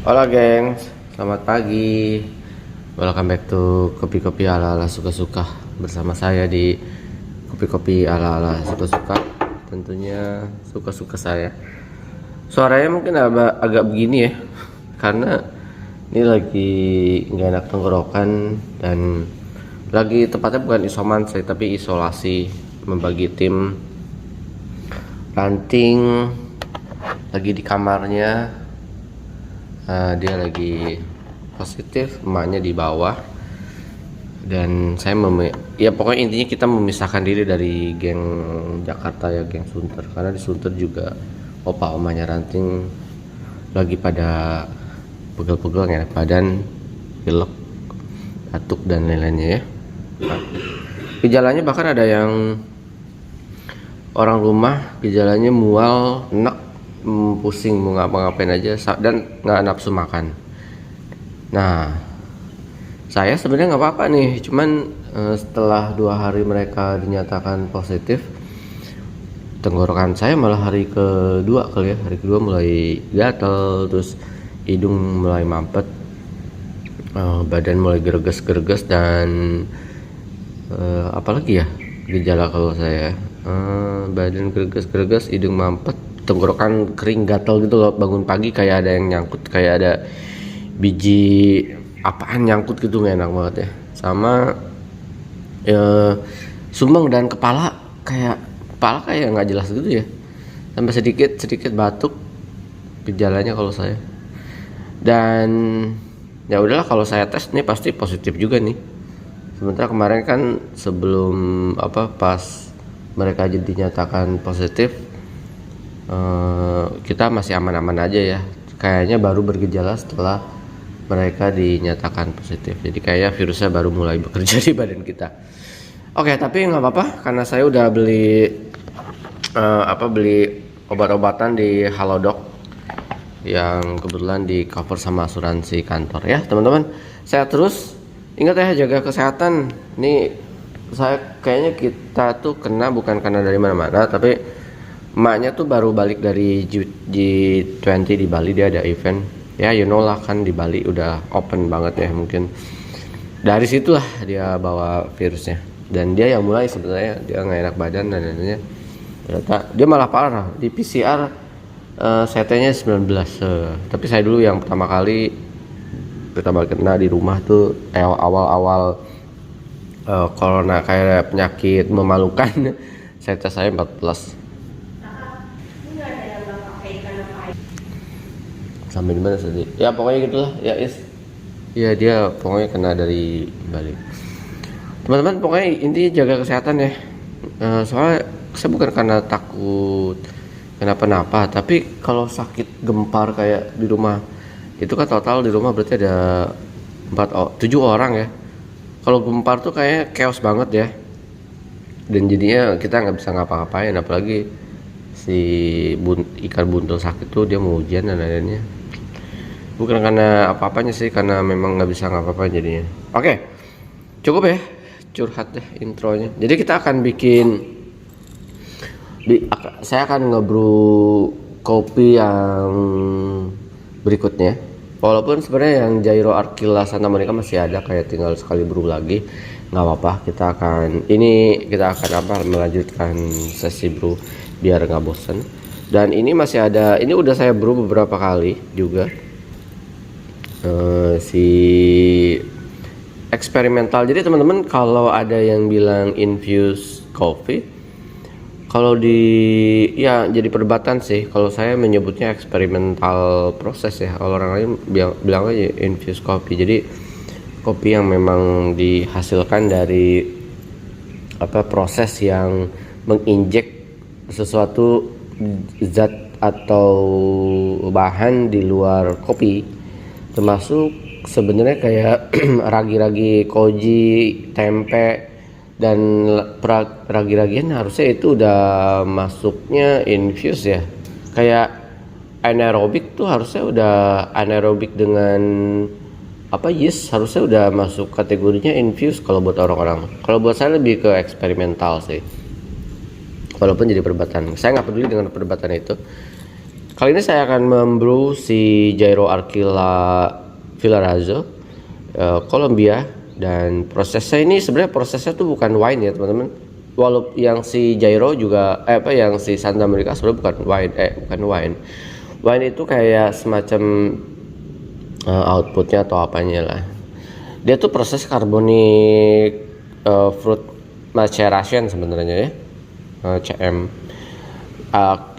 Halo gengs, selamat pagi. Welcome back to kopi-kopi ala-ala suka-suka. Bersama saya di kopi-kopi ala-ala suka-suka. Tentunya suka-suka saya. Suaranya mungkin agak begini ya, karena ini lagi nggak enak tenggorokan dan lagi tepatnya bukan isoman saya, tapi isolasi, membagi tim ranting lagi di kamarnya. Dia lagi positif, emaknya di bawah, dan saya ya pokoknya intinya kita memisahkan diri dari geng Jakarta ya, geng Sunter, karena di Sunter juga opa omanya ranting lagi pada pegel-pegel ya, badan pilek, batuk dan lain-lainnya ya. Gejalanya bahkan ada yang orang rumah gejalanya mual, enak, pusing, mau ngapa-ngapain aja dan nggak nafsu makan. Nah, saya sebenarnya nggak apa-apa nih, cuman setelah 2 hari mereka dinyatakan positif, tenggorokan saya malah hari kedua kali ya, hari kedua mulai gatal, terus hidung mulai mampet, badan mulai gereges-gereges, dan apalagi ya gejala kalau saya, badan gereges-gereges, hidung mampet, tenggorokan kering gatal gitu loh, bangun pagi kayak ada yang nyangkut, kayak ada biji apaan nyangkut gitu, nggak enak banget ya. Sama sumbang dan kepala kayak nggak jelas gitu ya, sampai sedikit batuk gejalanya kalau saya. Dan ya udahlah, kalau saya tes nih pasti positif juga nih. Sementara kemarin kan sebelum pas mereka jadi dinyatakan positif, kita masih aman-aman aja ya, kayaknya baru bergejala setelah mereka dinyatakan positif. Jadi kayak virusnya baru mulai bekerja di badan kita. Oke, tapi nggak apa-apa karena saya udah beli beli obat-obatan di Halodoc yang kebetulan di cover sama asuransi kantor ya teman-teman. Saya terus ingat ya, jaga kesehatan. Nih saya kayaknya kita tuh kena bukan karena dari mana-mana, tapi emaknya tuh baru balik dari G20 di Bali. Dia ada event ya, you know lah kan, di Bali udah open banget ya, mungkin dari situlah dia bawa virusnya. Dan dia yang mulai sebenarnya, dia nggak enak badan dan lainnya. Ternyata dia malah parah di PCR, CT-nya 19. Tapi saya dulu yang pertama kali kena di rumah tuh awal-awal corona, kayak penyakit memalukan. CT saya 14. Sampai dimana tadi? Ya pokoknya gitulah ya, ya dia pokoknya kena dari Bali. Teman-teman, pokoknya intinya jaga kesehatan ya. Soalnya saya bukan karena takut kenapa-napa, tapi kalau sakit gempar kayak di rumah itu kan, total di rumah berarti ada 7 orang ya. Kalau gempar tuh kayak chaos banget ya, dan jadinya kita nggak bisa ngapa-ngapain, apalagi si ikan buntel sakit tuh dia mau hujan dan lainnya. Bukan karena apa-apanya sih, karena memang nggak bisa ngapa-ngapain jadinya. Oke, cukup ya curhat deh intronya. Jadi kita akan saya akan ngebrew kopi yang berikutnya. Walaupun sebenarnya yang Jairo Arkilla Santa Monica masih ada, kayak tinggal sekali brew lagi, nggak apa-apa. Kita akan melanjutkan sesi brew biar nggak bosen. Dan ini masih ada, ini udah saya brew beberapa kali juga. Si eksperimental. Jadi teman-teman, kalau ada yang bilang infused coffee, kalau jadi perdebatan sih. Kalau saya menyebutnya eksperimental proses ya. Kalau orang lain bilang aja infused coffee. Jadi kopi yang memang dihasilkan dari proses yang menginjek sesuatu zat atau bahan di luar kopi, termasuk sebenarnya kayak ragi-ragi koji, tempe, dan ragi-ragian harusnya itu udah masuknya infuse ya. Kayak anaerobik tuh harusnya udah anaerobik dengan yeast, harusnya udah masuk kategorinya infuse kalau buat orang-orang. Kalau buat saya lebih ke eksperimental sih. Walaupun jadi perdebatan, saya nggak peduli dengan perdebatan itu. Kali ini saya akan membrew si Jairo Arquila Villaraizo Colombia, dan prosesnya ini sebenarnya prosesnya tuh bukan wine ya teman-teman. Walaupun yang si Jairo juga yang si Santa Monica sebenarnya bukan wine. Wine itu kayak semacam outputnya atau apanya lah. Dia tuh proses carbonic fruit maceration sebenarnya ya, CM.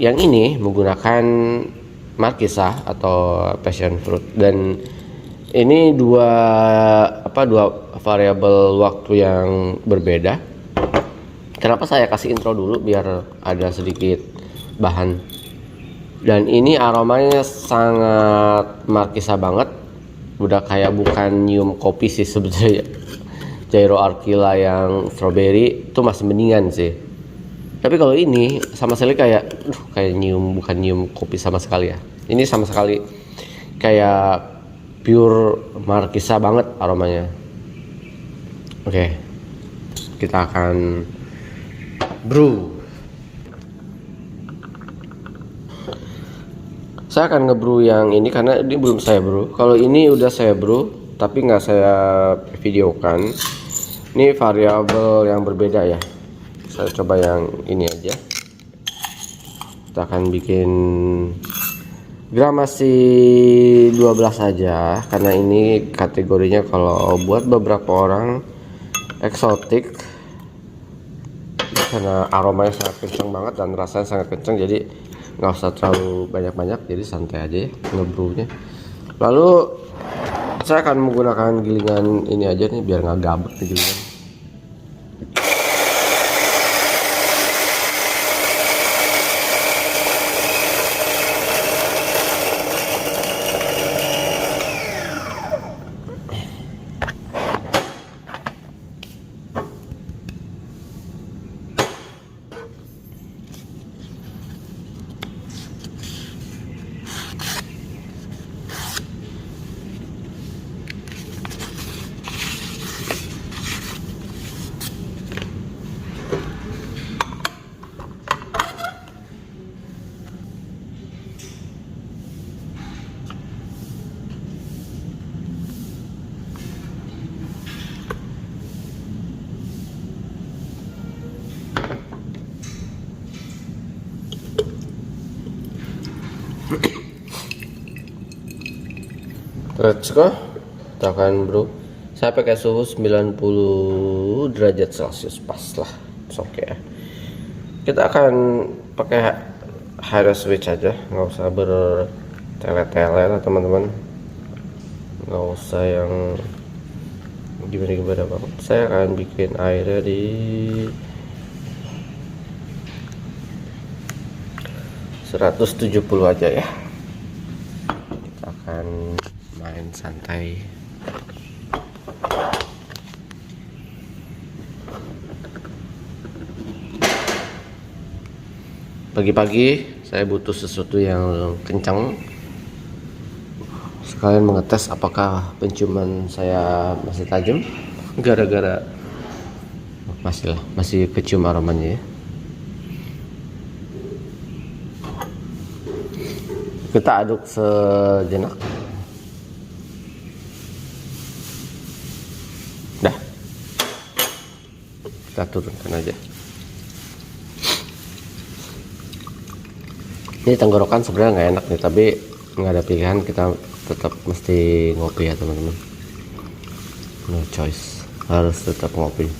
Yang ini menggunakan markisa atau passion fruit, dan ini dua variabel waktu yang berbeda. Kenapa saya kasih intro dulu biar ada sedikit bahan. Dan ini aromanya sangat markisa banget, udah kayak bukan nyium kopi sih sebetulnya. Jairo Arquila yang strawberry itu masih mendingan sih. Tapi kalau ini sama sekali kayak bukan nyium kopi sama sekali ya. Ini sama sekali kayak pure markisa banget aromanya. Oke, kita akan brew. Saya akan ngebrew yang ini karena ini belum saya brew. Kalau ini udah saya brew tapi nggak saya videokan. Ini variabel yang berbeda ya. Saya coba yang ini aja. Kita akan bikin gramasi 12 saja karena ini kategorinya kalau buat beberapa orang eksotik, karena aromanya sangat kencang banget dan rasanya sangat kencang, jadi nggak usah terlalu banyak-banyak, jadi santai aja ya ngebrewnya. Lalu saya akan menggunakan gilingan ini aja nih biar nggak gabut nih gilingan. Let's go. Kita akan brew. Saya pakai suhu 90 derajat Celcius, pas lah. Oke ya. Kita akan pakai high switch aja, nggak usah bertele-tele lah teman-teman. Nggak usah yang gimana banget. Saya akan bikin airnya di 170 aja ya. Kita akan main santai. Pagi-pagi saya butuh sesuatu yang kencang, sekalian mengetes apakah penciuman saya masih tajam, gara-gara masih kecium aromanya ya. Kita aduk sejenak. Dah, kita turunkan aja. Ini tenggorokan sebenarnya nggak enak nih, tapi nggak ada pilihan, kita tetap mesti ngopi ya teman-teman. No choice, harus tetap ngopi.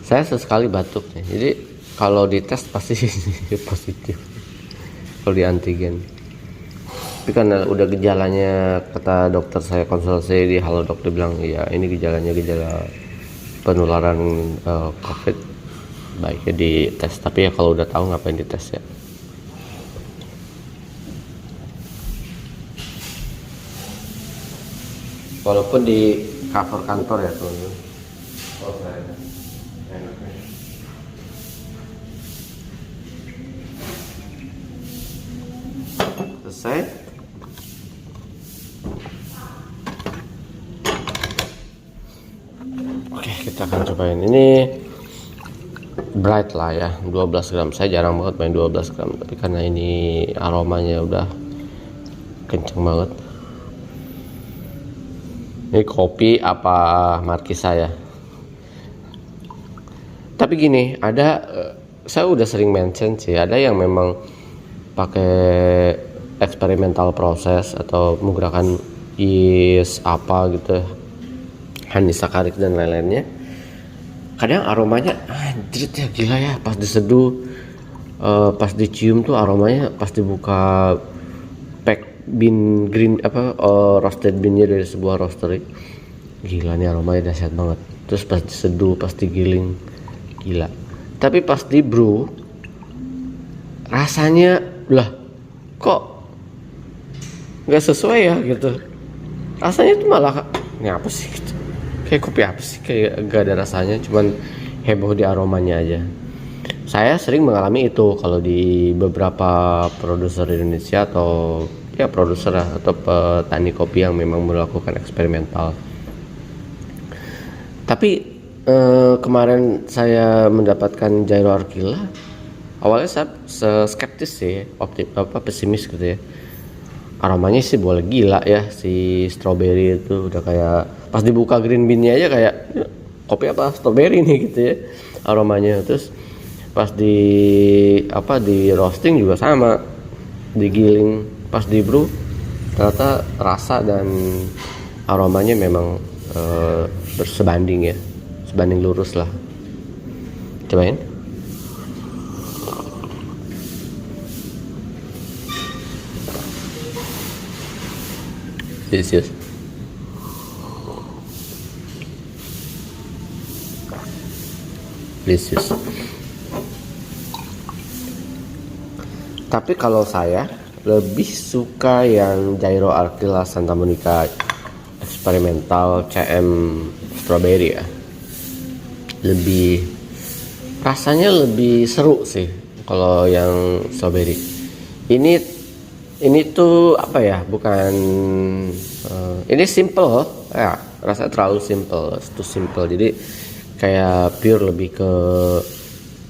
Saya sesekali batuk nih, jadi kalau dites pasti positif kalau di antigen. Tapi karena udah gejalanya, kata dokter saya konsultasi di Halodoc, dia bilang iya ini gejala penularan COVID, baiknya dites. Tapi ya kalau udah tahu ngapain dites ya. Walaupun di cover kantor ya teman-teman. Oh, saya enaknya. Selesai. Oke, kita akan cobain ini. bright lah ya, 12 gram. Saya jarang banget main 12 gram, tapi karena ini aromanya udah kenceng banget. Ini kopi apa markisa ya. Tapi gini, ada saya udah sering mention sih, ada yang memang pakai eksperimental proses atau menggunakan yeast apa gitu, honey saccharid dan lain-lainnya. Kadang aromanya anjrit ya, gila ya, pas diseduh, pas dicium tuh aromanya, pas dibuka pack bean green roasted beannya dari sebuah roastery, gila nih aromanya dahsyat banget. Terus pas diseduh, pas digiling, gila. Tapi pas di brew rasanya lah kok nggak sesuai ya gitu. Rasanya tuh malah ini apa sih gitu. Kayak kopi apa sih, kayak gak ada rasanya, cuman heboh di aromanya aja. Saya sering mengalami itu kalau di beberapa produser Indonesia atau ya produser atau petani kopi yang memang melakukan eksperimental. Tapi kemarin saya mendapatkan Jairo Arkilla, awalnya saya skeptis sih, pesimis gitu ya. Aromanya sih boleh gila ya, si strawberry itu udah kayak pas dibuka green bean-nya aja kayak kopi apa strawberry nih gitu ya aromanya. Terus pas di roasting juga sama, digiling, pas di brew ternyata rasa dan aromanya memang bersebanding ya, sebanding lurus lah. Cobain. Delicious. Delicious. Tapi kalau saya lebih suka yang Jairo Arkilla Santa Monica eksperimental CM strawberry ya. Lebih rasanya lebih seru sih kalau yang strawberry. Ini tuh apa ya, bukan ini simple ya, rasanya terlalu simple, jadi kayak pure lebih ke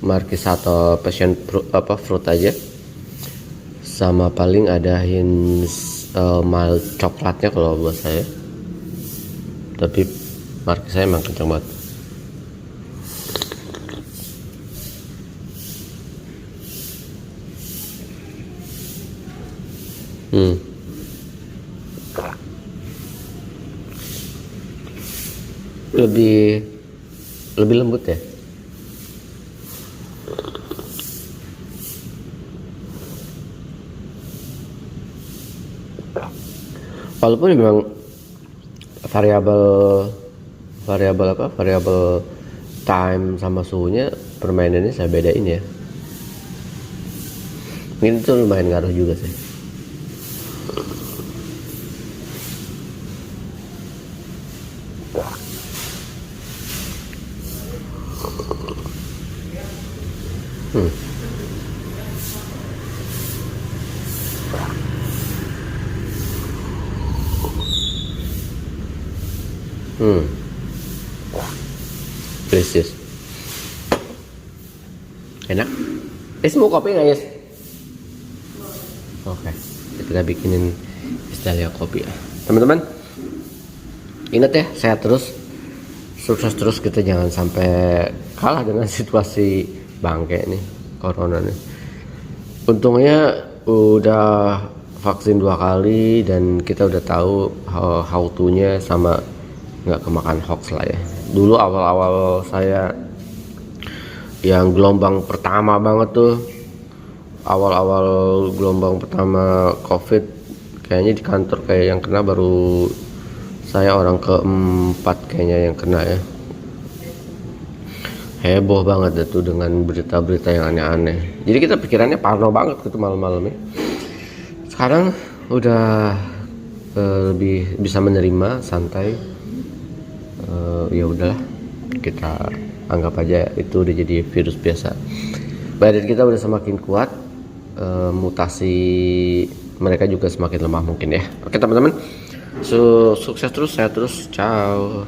markisa atau passion fruit aja, sama paling ada hints mild coklatnya kalau buat saya, tapi markisa emang kenceng banget. Lebih lembut ya. Walaupun memang variabel time sama suhunya permainannya saya bedain ya. Ini tuh lumayan ngaruh juga sih. Delicious. Enak. Mau kopi nggak, Yes? Oke, kita bikinin Estalia kopi ya. Teman-teman, ingat ya, sehat terus, sukses terus, kita jangan sampai kalah dengan situasi bangke nih, corona nih. Untungnya udah vaksin 2 kali dan kita udah tahu how to-nya, sama nggak kemakan hoax lah ya. Dulu awal-awal saya yang gelombang pertama banget tuh, awal-awal gelombang pertama COVID, kayaknya di kantor kayak yang kena baru saya orang keempat kayaknya yang kena ya. Heboh banget tuh dengan berita-berita yang aneh-aneh. Jadi kita pikirannya parno banget gitu malam-malam ya. Sekarang udah lebih bisa menerima, santai. Ya udahlah, kita anggap aja itu udah jadi virus biasa. Badan kita udah semakin kuat, mutasi mereka juga semakin lemah mungkin ya. Oke teman-teman, sukses terus, sehat terus, ciao.